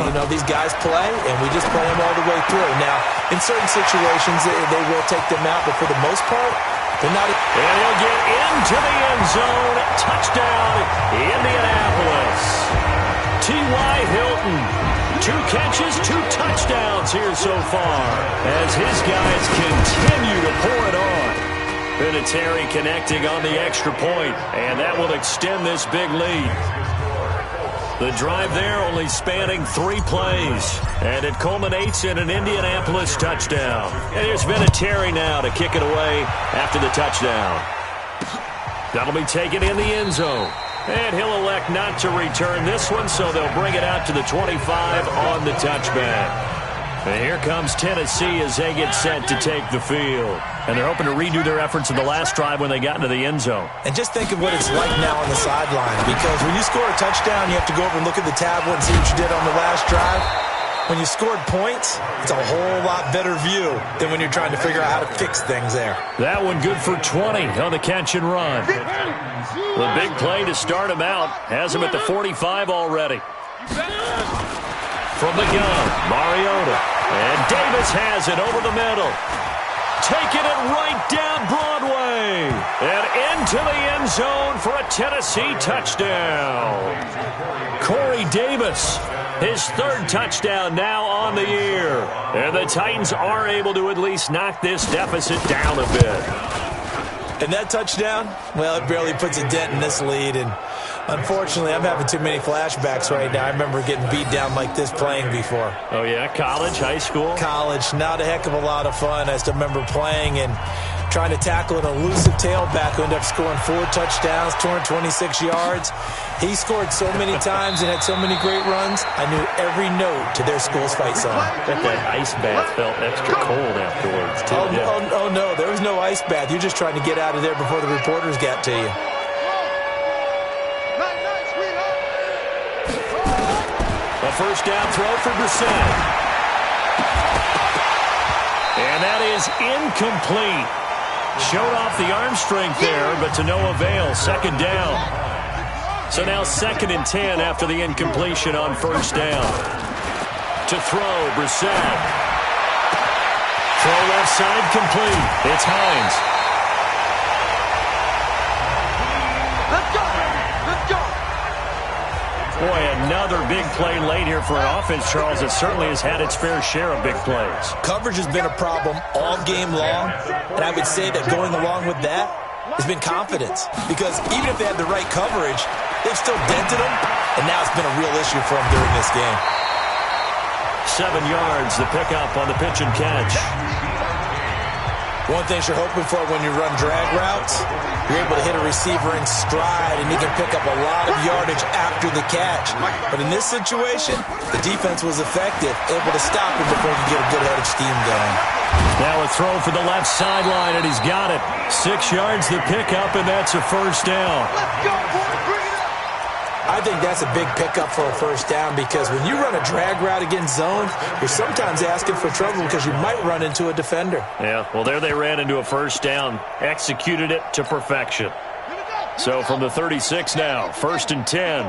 You know, these guys play, and we just play them all the way through. Now, in certain situations, they will take them out, but for the most part, they're not. And he'll get into the end zone. Touchdown, Indianapolis. T.Y. Hilton. 2 catches, 2 touchdowns here so far as his guys continue to pour it on. Vinatieri connecting on the extra point, and that will extend this big lead. The drive there only spanning 3 plays, and it culminates in an Indianapolis touchdown. And here's Vinatieri now to kick it away after the touchdown. That'll be taken in the end zone. And he'll elect not to return this one, so they'll bring it out to the 25 on the touchback. And here comes Tennessee as they get set to take the field. And they're hoping to redo their efforts in the last drive when they got into the end zone. And just think of what it's like now on the sideline, because when you score a touchdown, you have to go over and look at the tablet and see what you did on the last drive. When you scored points, it's a whole lot better view than when you're trying to figure out how to fix things there. That one good for 20 on the catch and run. The big play to start him out has him at the 45 already. From the gun, Mariota. And Davis has it over the middle. Taking it right down Broadway. And into the end zone for a Tennessee touchdown. Corey Davis, his 3rd touchdown now on the year. And the Titans are able to at least knock this deficit down a bit. And that touchdown, well, it barely puts a dent in this lead. And unfortunately, I'm having too many flashbacks right now. I remember getting beat down like this playing before. Oh, yeah? College, high school? College. Not a heck of a lot of fun. I still remember playing and trying to tackle an elusive tailback who ended up scoring 4 touchdowns, 226 yards. He scored so many times and had so many great runs, I knew every note to their school's fight song. Bet that ice bath felt extra cold afterwards, too. Oh, no, there was no ice bath. You're just trying to get out of there before the reporters got to you. A first down throw for Brissett. And that is incomplete. Showed off the arm strength there, but to no avail. 2nd down. So now 2nd and 10 after the incompletion on first down. To throw, Brissett. Throw left side complete. It's Hines. Boy, another big play late here for an offense, Charles, that certainly has had its fair share of big plays. Coverage has been a problem all game long, and I would say that going along with that has been confidence. Because even if they had the right coverage, they've still dented them, and now it's been a real issue for them during this game. 7 yards, the pickup on the pitch and catch. One thing you're hoping for when you run drag routes, you're able to hit a receiver in stride, and he can pick up a lot of yardage after the catch. But in this situation, the defense was effective, able to stop him before he could get a good head of steam going. Now a throw for the left sideline, and he's got it. 6 yards, the pickup, and that's a first down. Let's go, boy. Bring it up. I think that's a big pickup for a first down because when you run a drag route against zone, you're sometimes asking for trouble because you might run into a defender. Yeah, well, there they ran into a first down. Executed it to perfection. So from the 36 now, 1st and 10.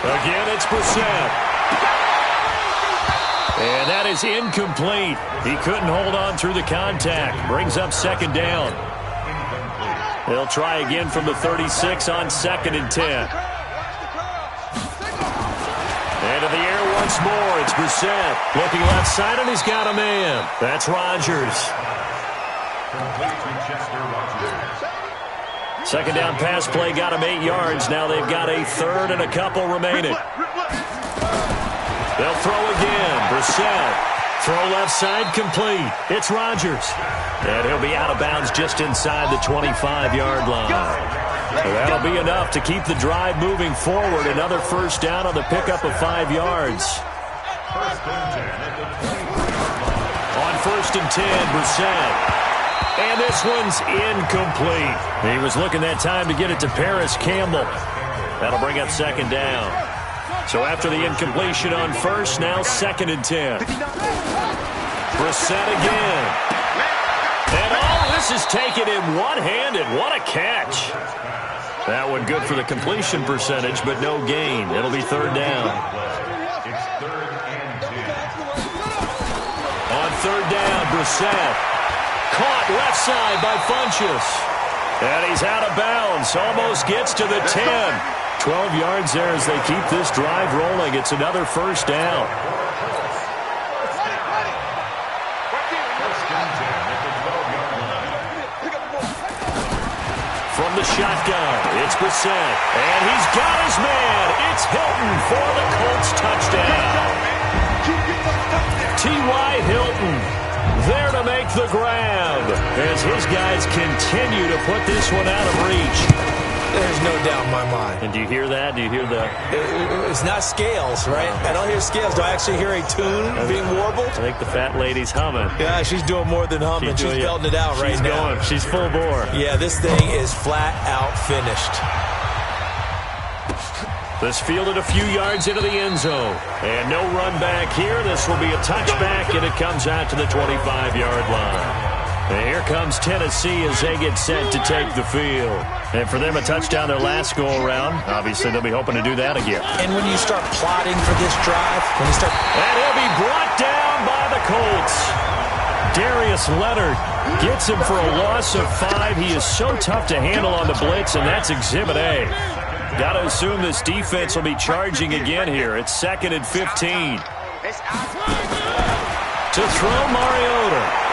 Again, it's Brissett. And that is incomplete. He couldn't hold on through the contact. Brings up 2nd down. They'll try again from the 36 on 2nd and 10. Into the air once more. It's Brissett. Looking left side, and he's got a man. That's Rodgers. 2nd down pass play got him 8 yards. Now they've got a 3rd and a couple remaining. They'll throw again. Brissett. Throw left side complete. It's Rodgers. And he'll be out of bounds just inside the 25-yard line. That'll be enough to keep the drive moving forward. Another first down on the pickup of 5 yards. On 1st and 10, Brissett. And this one's incomplete. He was looking that time to get it to Paris Campbell. That'll bring up 2nd down. So after the incompletion on 1st, now 2nd and 10. Brissett again. And all this is taken in one-handed. What a catch. That one good for the completion percentage, but no gain. It'll be 3rd down. On 3rd down, Brissett. Caught left side by Funchess. And he's out of bounds. Almost gets to the 10. 12 yards there as they keep this drive rolling. It's another first down. From the shotgun, it's Brissett. And he's got his man. It's Hilton for the Colts touchdown. T.Y. Hilton there to make the grab as his guys continue to put this one out of reach. There's no doubt in my mind. And do you hear that? Do you hear the... It's not scales, right? I don't hear scales. Do I actually hear a tune being warbled? I think the fat lady's humming. Yeah, she's doing more than humming. She's belting it out right now. Going. She's full bore. Yeah, this thing is flat out finished. This fielded a few yards into the end zone. And no run back here. This will be a touchback, and it comes out to the 25-yard line. And here comes Tennessee as they get set to take the field. And for them, a touchdown their last go-around. Obviously, they'll be hoping to do that again. And when you start plotting for this drive, and he'll be brought down by the Colts. Darius Leonard gets him for a loss of 5. He is so tough to handle on the blitz, and that's Exhibit A. Got to assume this defense will be charging again here. It's 2nd and 15. To throw Mariota.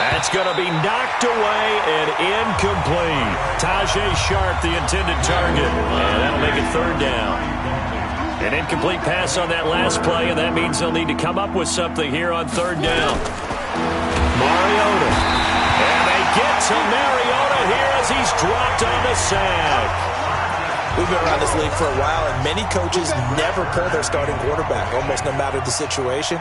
That's going to be knocked away and incomplete. Tajay Sharp, the intended target. And that'll make it 3rd down. An incomplete pass on that last play, and that means they'll need to come up with something here on 3rd down. Mariota. And they get to Mariota here as he's dropped on the sack. We've been around this league for a while, and many coaches never pull their starting quarterback, almost no matter the situation.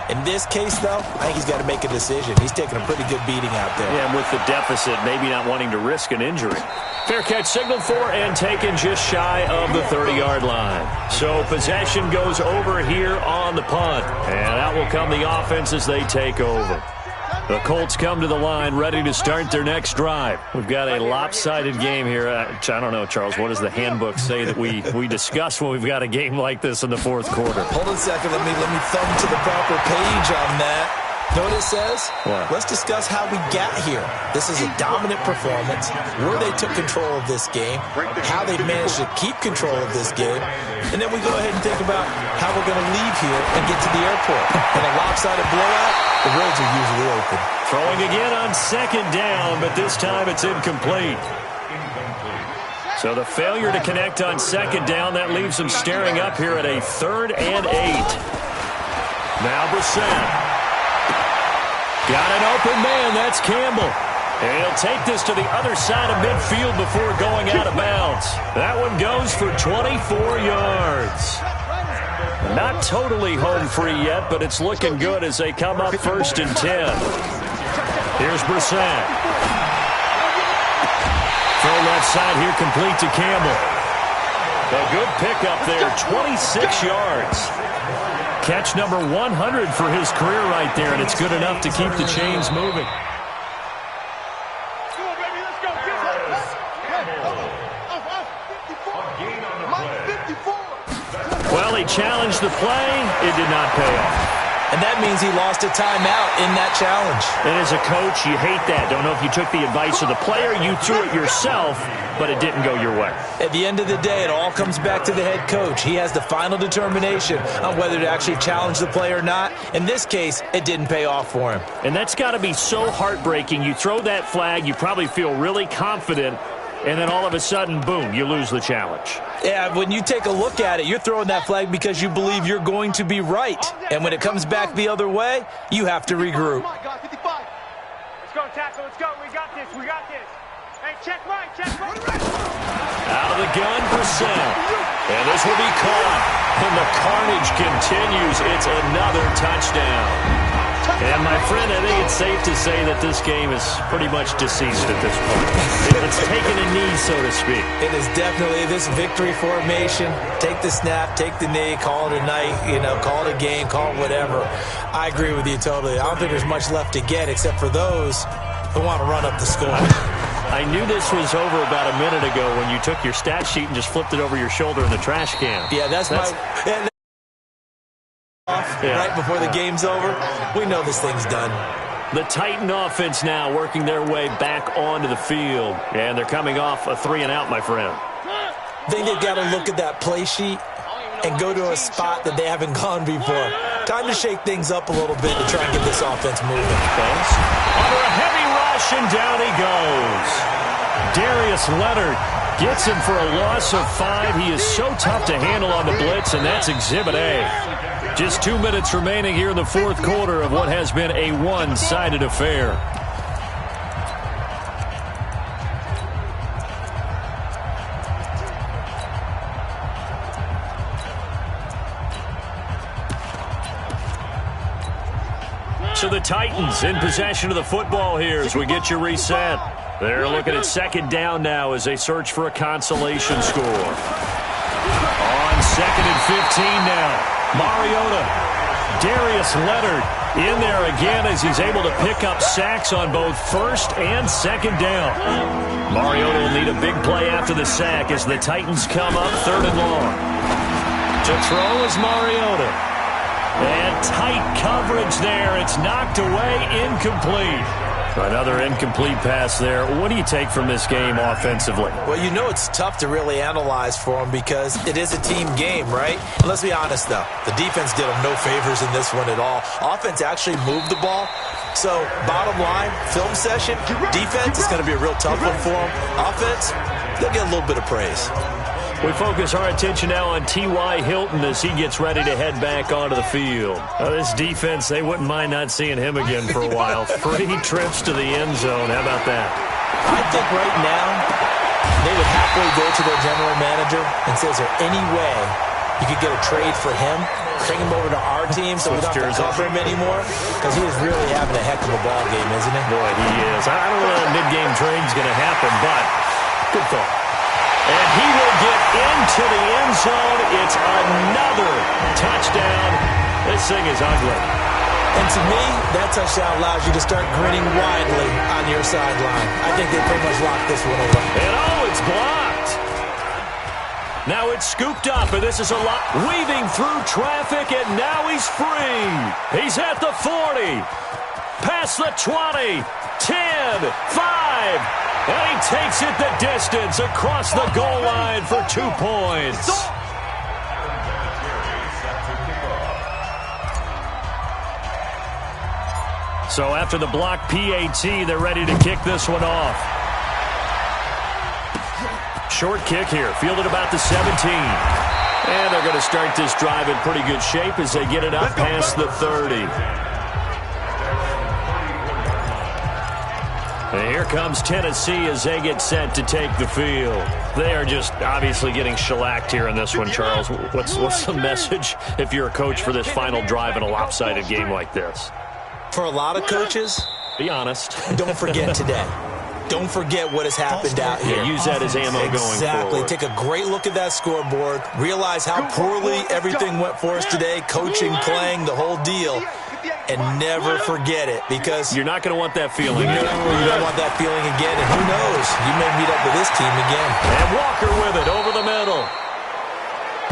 In this case, though, I think he's got to make a decision. He's taking a pretty good beating out there. Yeah, and with the deficit, maybe not wanting to risk an injury. Fair catch signaled for and taken just shy of the 30-yard line. So possession goes over here on the punt. And out will come the offense as they take over. The Colts come to the line ready to start their next drive. We've got a lopsided game here. I don't know, Charles, what does the handbook say that we discuss when we've got a game like this in the 4th quarter? Hold on a second. Let me thumb to the proper page on that. You know what it says? What? Let's discuss how we got here. This is a dominant performance, where they took control of this game, how they've managed to keep control of this game, and then we go ahead and think about how we're going to leave here and get to the airport. In a lopsided blowout, the roads are usually open. Throwing again on second down, but this time it's incomplete. So the failure to connect on second down, that leaves them staring up here at a 3rd and 8. Now Brissett. Got an open man, that's Campbell. And he'll take this to the other side of midfield before going out of bounds. That one goes for 24 yards. Not totally home free yet, but it's looking good as they come up 1st and 10. Here's Brissett. Throw left side here, complete to Campbell. A good pickup there, 26 yards. Catch number 100 for his career right there, and it's good enough to keep the chains moving. Well, he challenged the play. It did not pay off. And that means he lost a timeout in that challenge. And as a coach, you hate that. Don't know if you took the advice of the player. You threw it yourself, but it didn't go your way. At the end of the day, it all comes back to the head coach. He has the final determination on whether to actually challenge the play or not. In this case, it didn't pay off for him. And that's got to be so heartbreaking. You throw that flag, you probably feel really confident, and then all of a sudden, boom, you lose the challenge. Yeah, when you take a look at it, you're throwing that flag because you believe you're going to be right. And when it comes back the other way, you have to regroup. Let's go, tackle. Let's go. We got this. We got this. Hey, check right. Check right. Out of the gun, Brissett. And this will be caught. And the carnage continues. It's another touchdown. And, my friend, I think it's safe to say that this game is pretty much deceased at this point. It's taken a knee, so to speak. It is definitely this victory formation. Take the snap, take the knee, call it a night, call it a game, call it whatever. I agree with you totally. I don't think there's much left to get except for those who want to run up the score. I knew this was over about a minute ago when you took your stat sheet and just flipped it over your shoulder in the trash can. Yeah, that's my... Right before the game's over, we know this thing's done. The Titan offense now working their way back onto the field. And they're coming off a 3-and-out, my friend. I think they've got to look at that play sheet and go to a spot that they haven't gone before. Time to shake things up a little bit to try and get this offense moving. Under a heavy rush, and down he goes. Darius Leonard gets him for a loss of 5. He is so tough to handle on the blitz, and that's Exhibit A. Just 2 minutes remaining here in the 4th quarter of what has been a one-sided affair. So the Titans in possession of the football here as we get you reset. They're looking at second down now as they search for a consolation score. On 2nd and 15 now. Mariota, Darius Leonard in there again as he's able to pick up sacks on both 1st and 2nd down. Mariota will need a big play after the sack as the Titans come up 3rd and long. To throw is Mariota. And tight coverage there. It's knocked away, incomplete. Another incomplete pass there. What do you take from this game offensively? Well, it's tough to really analyze for them because it is a team game, right? And let's be honest, though. The defense did them no favors in this one at all. Offense actually moved the ball. So, bottom line, film session, defense is going to be a real tough one for them. Offense, they'll get a little bit of praise. We focus our attention now on T.Y. Hilton as he gets ready to head back onto the field. This defense, they wouldn't mind not seeing him again for a while. 3 trips to the end zone. How about that? I think right now they would happily go to their general manager and say, is there any way you could get a trade for him? Bring him over to our team so we don't have to cover him anymore? Because he is really having a heck of a ball game, isn't he? Boy, he is. I don't know if a mid-game trade's going to happen, but good thought. And he will get into the end zone. It's another touchdown. This thing is ugly. And to me, that touchdown allows you to start grinning widely on your sideline. I think they pretty much locked this one away. And it's blocked. Now it's scooped up, and this is a lot. Weaving through traffic, and now he's free. He's at the 40. past the 20, 10, 5, and he takes it the distance across the goal line for 2 points. So after the block PAT, they're ready to kick this one off. Short kick here, fielded about the 17. And they're going to start this drive in pretty good shape as they get it up past the 30. And here comes Tennessee as they get set to take the field. They are just obviously getting shellacked here in this one, Charles. What's the message if you're a coach for this final drive in a lopsided game like this? For a lot of coaches, be honest. Don't forget today. Don't forget what has happened out here. Yeah, use that as ammo going forward. Exactly. Take a great look at that scoreboard. Realize how poorly everything went for us today. Coaching, playing, the whole deal. And never forget it, because you're not going to want that feeling. No, you don't want that feeling again. And who knows? You may meet up with this team again. And Walker with it over the middle.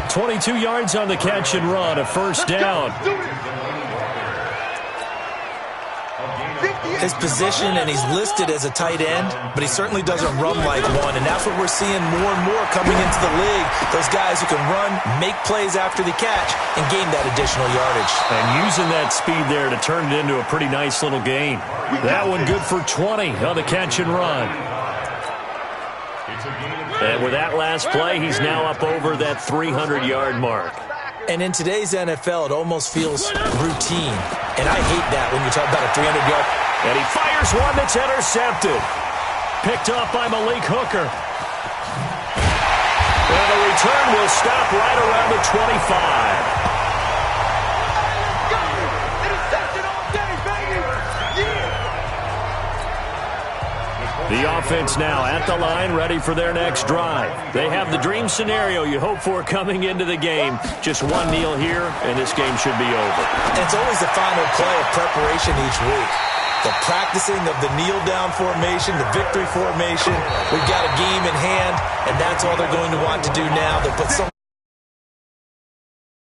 22 yards on the catch and run, a first down. His position, and he's listed as a tight end, but he certainly doesn't run like one, and that's what we're seeing more and more coming into the league. Those guys who can run, make plays after the catch, and gain that additional yardage. And using that speed there to turn it into a pretty nice little gain. That one good for 20 on the catch and run. And with that last play, he's now up over that 300-yard mark. And in today's NFL, it almost feels routine. And I hate that when you talk about a 300-yard. And he fires one that's intercepted. Picked up by Malik Hooker. And the return will stop right around the 25. The offense now at the line, ready for their next drive. They have the dream scenario you hope for coming into the game. Just one kneel here, and this game should be over. And it's always the final play of preparation each week. The practicing of the kneel-down formation, the victory formation. We've got a game in hand, and that's all they're going to want to do now. They'll put some